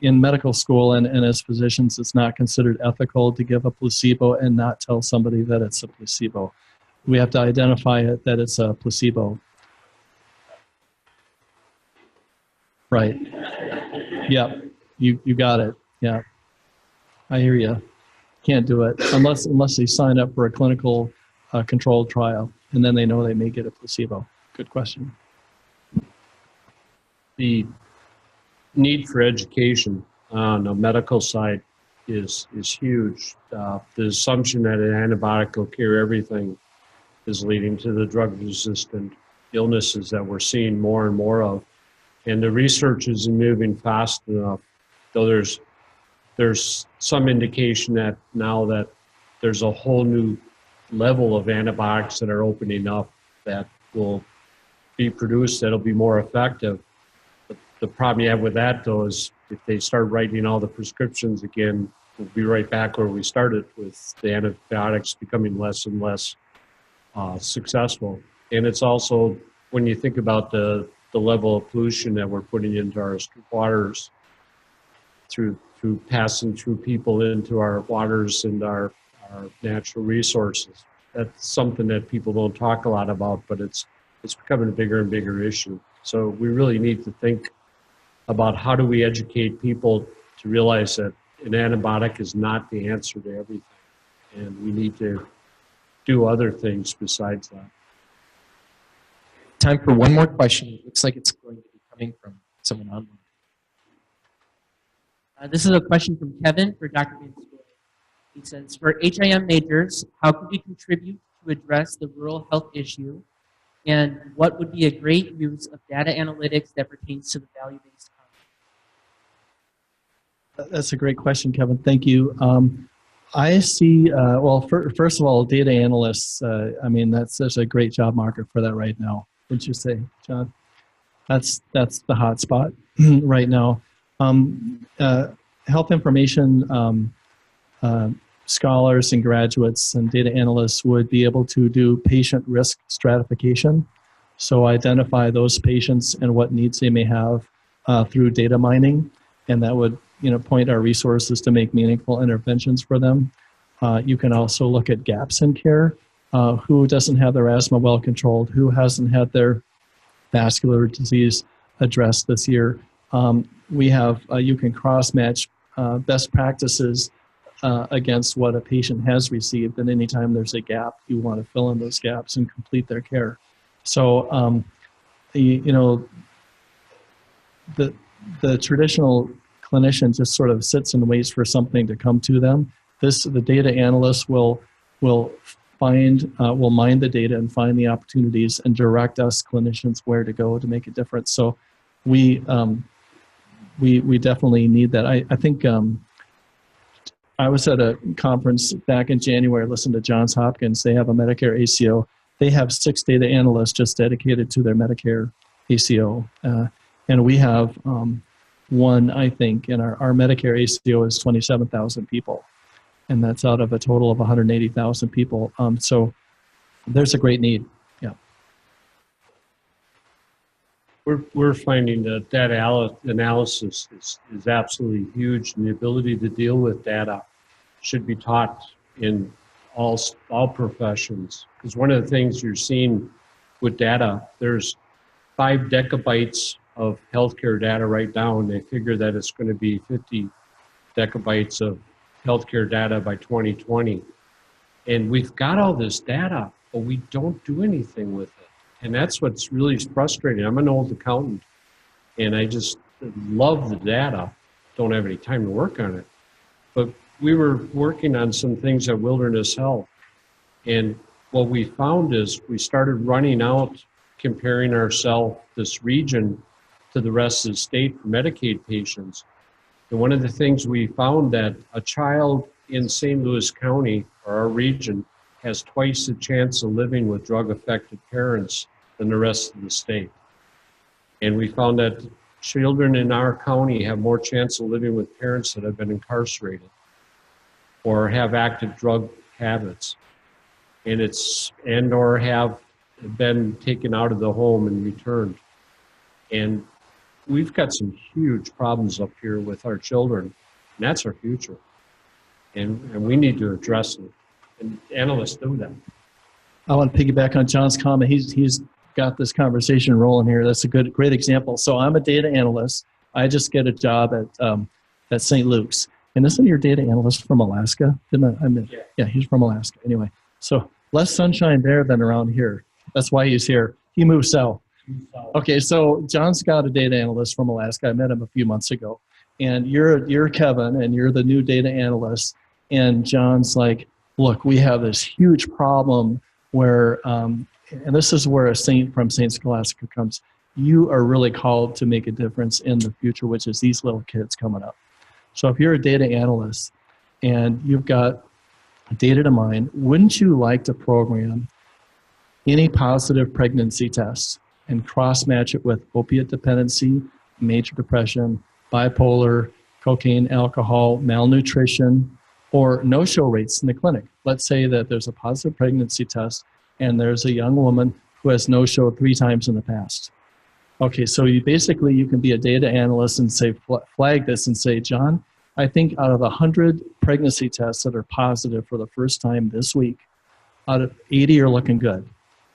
B: in medical school, and as physicians, it's not considered ethical to give a placebo and not tell somebody that it's a placebo. We have to identify it that it's a placebo. Right. Yeah, you got it. Yeah, I hear you. Can't do it unless they sign up for a clinical controlled trial, and then they know they may get a placebo. Good question.
C: The need for education on the medical side is huge. The assumption that an antibiotic will cure everything is leading to the drug-resistant illnesses that we're seeing more and more of. And the research isn't moving fast enough, though there's some indication that now that there's a whole new level of antibiotics that are opening up that will be produced that'll be more effective. The problem you have with that, though, is if they start writing all the prescriptions again, we'll be right back where we started with the antibiotics becoming less and less successful. And it's also, when you think about the level of pollution that we're putting into our waters through passing through people into our waters and our natural resources, that's something that people don't talk a lot about, but it's becoming a bigger and bigger issue. So we really need to think about how do we educate people to realize that an antibiotic is not the answer to everything. And we need to do other things besides that.
A: Time for one more question. It looks like it's going to be coming from someone online.
F: This is a question from Kevin for Dr. Scoy. He says, for HIIM majors, how could we contribute to address the rural health issue? And what would be a great use of data analytics that pertains to the value-based concept?
B: That's a great question, Kevin. Thank you. I see, first of all, data analysts, there's a great job market for that right now. Wouldn't you say, John? That's the hot spot right now. Health information scholars and graduates and data analysts would be able to do patient risk stratification. So identify those patients and what needs they may have through data mining. And that would, point our resources to make meaningful interventions for them. You can also look at gaps in care. Who doesn't have their asthma well controlled? Who hasn't had their vascular disease addressed this year? We have, you can cross-match best practices against what a patient has received, and anytime there's a gap, you want to fill in those gaps and complete their care. So, the traditional clinician just sort of sits and waits for something to come to them. The data analyst will mine the data and find the opportunities and direct us clinicians where to go to make a difference. So we definitely need that. I think I was at a conference back in January, listened to Johns Hopkins. They have a Medicare ACO. They have 6 data analysts just dedicated to their Medicare ACO. And we have one, I think, and our Medicare ACO is 27,000 people. And that's out of a total of 180,000 people. So there's a great need. Yeah.
C: We're finding that data analysis is absolutely huge, and the ability to deal with data should be taught in all professions. Because one of the things you're seeing with data, there's 5 decabytes of healthcare data right now, and they figure that it's going to be 50 decabytes of healthcare data by 2020. And we've got all this data, but we don't do anything with it. And that's what's really frustrating. I'm an old accountant, and I just love the data. Don't have any time to work on it. But we were working on some things at Wilderness Health. And what we found is we started running out, comparing ourselves, this region, to the rest of the state for Medicaid patients. And one of the things we found that a child in St. Louis County, or our region, has twice the chance of living with drug-affected parents than the rest of the state. And we found that children in our county have more chance of living with parents that have been incarcerated or have active drug habits, or have been taken out of the home and returned. And we've got some huge problems up here with our children, and that's our future. And we need to address it. And analysts do that.
B: I want to piggyback on John's comment. He's got this conversation rolling here. That's a great example. So I'm a data analyst. I just get a job at St. Luke's. And isn't your data analyst from Alaska? Yeah, he's from Alaska. Anyway, so less sunshine there than around here. That's why he's here. He moved south. Okay, so John's got a data analyst from Alaska. I met him a few months ago. And you're Kevin, and you're the new data analyst. And John's like, look, we have this huge problem where, and this is where a saint from St. Scholastica comes. You are really called to make a difference in the future, which is these little kids coming up. So if you're a data analyst and you've got data to mine, wouldn't you like to program any positive pregnancy tests and cross-match it with opiate dependency, major depression, bipolar, cocaine, alcohol, malnutrition, or no-show rates in the clinic? Let's say that there's a positive pregnancy test and there's a young woman who has no-showed 3 times in the past. Okay, so you can be a data analyst and say, flag this and say, John, I think out of 100 pregnancy tests that are positive for the first time this week, out of 80 are looking good.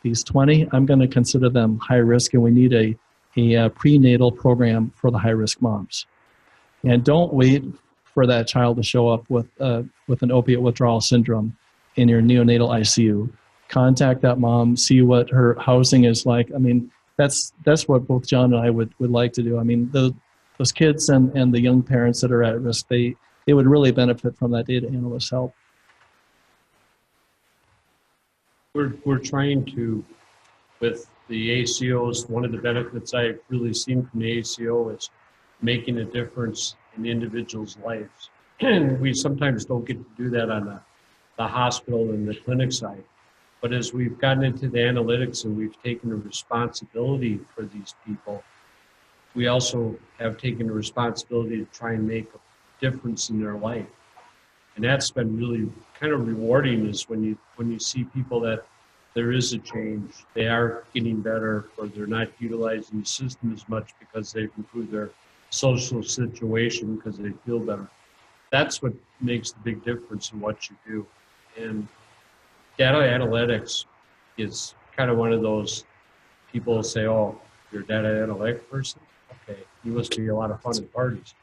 B: These 20, I'm going to consider them high risk, and we need a prenatal program for the high-risk moms. And don't wait for that child to show up with an opiate withdrawal syndrome in your neonatal ICU. Contact that mom, see what her housing is like. I mean, that's what both John and I would like to do. I mean, those kids and the young parents that are at risk, they would really benefit from that data analyst help.
C: We're trying to, with the ACOs, one of the benefits I've really seen from the ACO is making a difference in individuals' lives. And we sometimes don't get to do that on the hospital and the clinic side. But as we've gotten into the analytics and we've taken a responsibility for these people, we also have taken a responsibility to try and make a difference in their life. And that's been really kind of rewarding, is when you see people that there is a change, they are getting better, or they're not utilizing the system as much because they've improved their social situation because they feel better. That's what makes the big difference in what you do. And data analytics is kind of one of those people say, oh, you're a data analytic person? Okay, you must be a lot of fun at parties.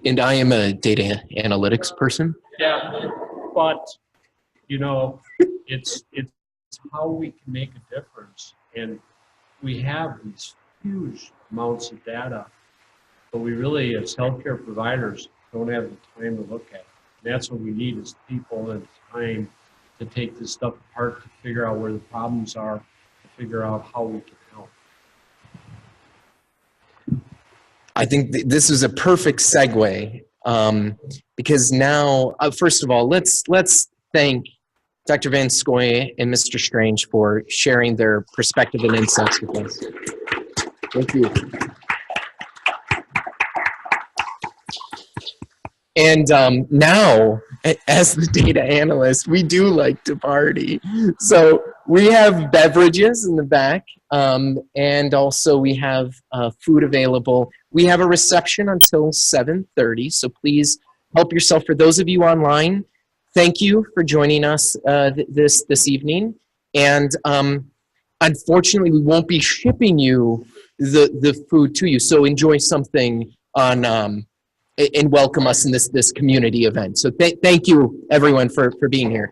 A: And I am a data analytics person.
C: Yeah, but you know, it's how we can make a difference. And we have these huge amounts of data, but we really, as healthcare providers, don't have the time to look at it. And that's what we need is people and time to take this stuff apart, to figure out where the problems are, to figure out how we can help.
A: I think this is a perfect segue because now, first of all, let's thank Dr. Van Scoy and Mr. Strange for sharing their perspective and insights with us. Thank you. And now, as the data analyst, we do like to party. So we have beverages in the back, and also we have food available. We have a reception until 7:30, so please help yourself. For those of you online, thank you for joining us this evening. And unfortunately, we won't be shipping you the food to you, so enjoy something on and welcome us in this community event. So thank you, everyone, for being here.